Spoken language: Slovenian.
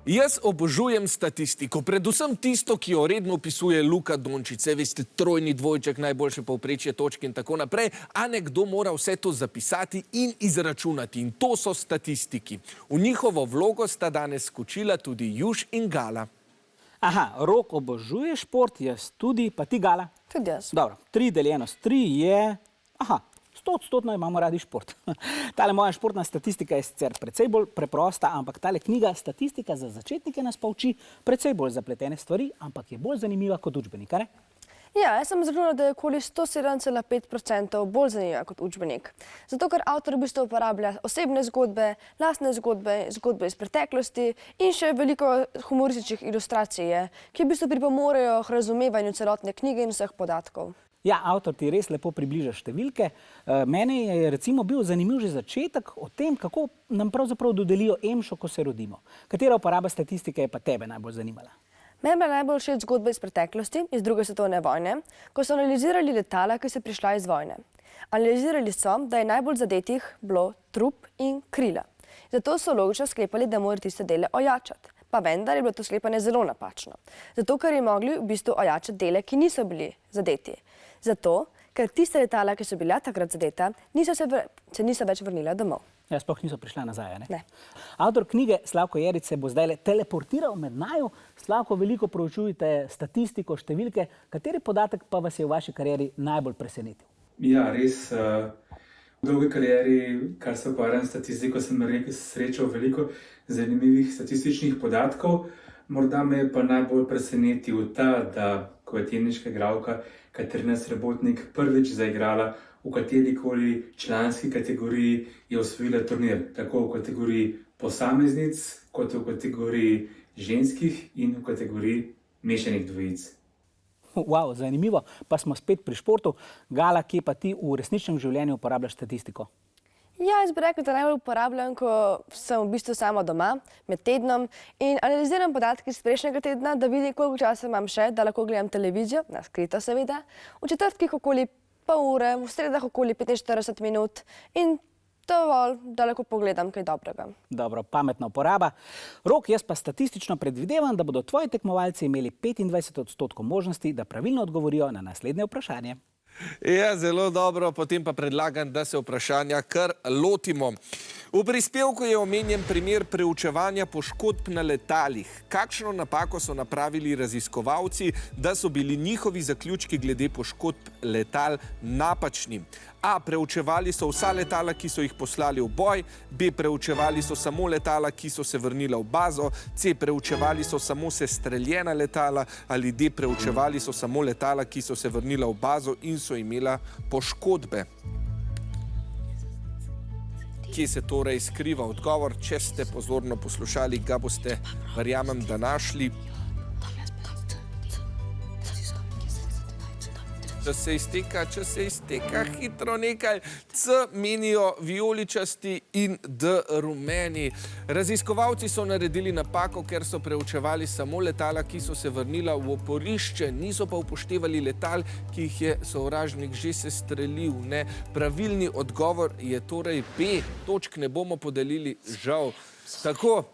Jaz obožujem statistiko, predvsem tisto, ki jo redno opisuje Luka Dončić. Veste, trojni dvojček, najboljše povprečje točk in tako naprej, a nekdo mora vse to zapisati in izračunati. In to so statistiki. V njihovo vlogo sta danes skočila tudi Juš in Gala. Aha, Rok obožuje šport, jaz tudi, pa ti, Gala? Tudi jaz. Dobro, 3 deljeno s 3 je... Aha, 100% imamo radi šport. Tale moja športna statistika je sicer precej bolj preprosta, ampak tale knjiga Statistika za začetnike nas pa uči precej bolj zapletene stvari, ampak je bolj zanimiva kot učbenik, a ne? Ja, jaz sem izračunala, da je okoli 107,5% bolj zanimiva kot učbenik. Zato, ker avtor v bistvu uporablja osebne zgodbe, lastne zgodbe, zgodbe iz preteklosti in še veliko humorističnih ilustracij je, ki v bistvu pripomorejo k razumevanju celotne knjige in vseh podatkov. Ja, avtor ti res lepo približa številke. Meni je recimo bil zanimiv že začetek o tem, kako nam pravzaprav dodelijo emšo, ko se rodimo. Katera uporaba statistike je pa tebe najbolj zanimala? Meni je najbolj všeč zgodba iz preteklosti, iz druge svetovne vojne, ko so analizirali letala, ki so prišla iz vojne. Analizirali so, da je najbolj zadetih bilo trup in krila. Zato so logično sklepali, da morajo tiste dele ojačati. Pa vendar je bilo to sklepanje zelo napačno. Zato, ker je mogli v bistvu ojačati dele, ki niso bili zadeti. Zato, ker tiste letala, ki so bila takrat zadeta, se niso več vrnila domov. Ja, sploh niso prišla nazaj, ne? Ne. Avtor knjige Slavko Jerič se bo zdaj teleportiral med naju. Slavko, veliko proučujete statistiko, številke. Kateri podatek pa vas je v vaši karieri najbolj presenetil? Ja, res. V dolgi karieri, kar se ukvarjam s statistiko, sem srečal veliko zanimivih statističnih podatkov. Morda me je pa najbolj presenetil ta, da ko je teniška igralka Katarina Srebotnik prvič zaigrala v katerikoli članski kategoriji, je osvojila turnir, tako v kategoriji posameznic, kot v kategoriji ženskih in v kategoriji mešanih dvojic. Wow, zanimivo. Pa smo spet pri športu. Gala, kje pa ti v resničnem življenju uporabljaš statistiko? Ja, jaz bi rekla, da najbolj uporabljam, ko sem v bistvu sama doma, med tednom in analiziram podatke iz prejšnjega tedna, da vidim, koliko časa imam še, da lahko gledam televizijo, na skrito seveda, v četrtkih okoli pol ure, v sredah okoli 45 minut in dovolj, da lahko pogledam kaj dobrega. Dobro, pametna uporaba. Rok, jaz pa statistično predvidevam, da bodo tvoji tekmovalci imeli 25% možnosti, da pravilno odgovorijo na naslednje vprašanje. Ja, zelo dobro, potem pa predlagam, da se vprašanja kar lotimo. V prispevku je omenjen primer preučevanja poškodb na letalih. Kakšno napako so napravili raziskovalci, da so bili njihovi zaključki glede poškodb letal napačni? A. Preučevali so vsa letala, ki so jih poslali v boj. B. Preučevali so samo letala, ki so se vrnila v bazo. C. Preučevali so samo sestreljena letala. Ali D. Preučevali so samo letala, ki so se vrnila v bazo in so imela poškodbe. Kje se torej skriva odgovor? Če ste pozorno poslušali, ga boste, verjamem, da našli. Če se izteka hitro nekaj. C menijo vijoličasti in D rumeni. Raziskovalci so naredili napako, ker so preučevali samo letala, ki so se vrnila v oporišče, niso pa upoštevali letal, ki jih je sovražnik že sestrelil. Pravilni odgovor je torej B. Točk ne bomo podelili, žal. Tako,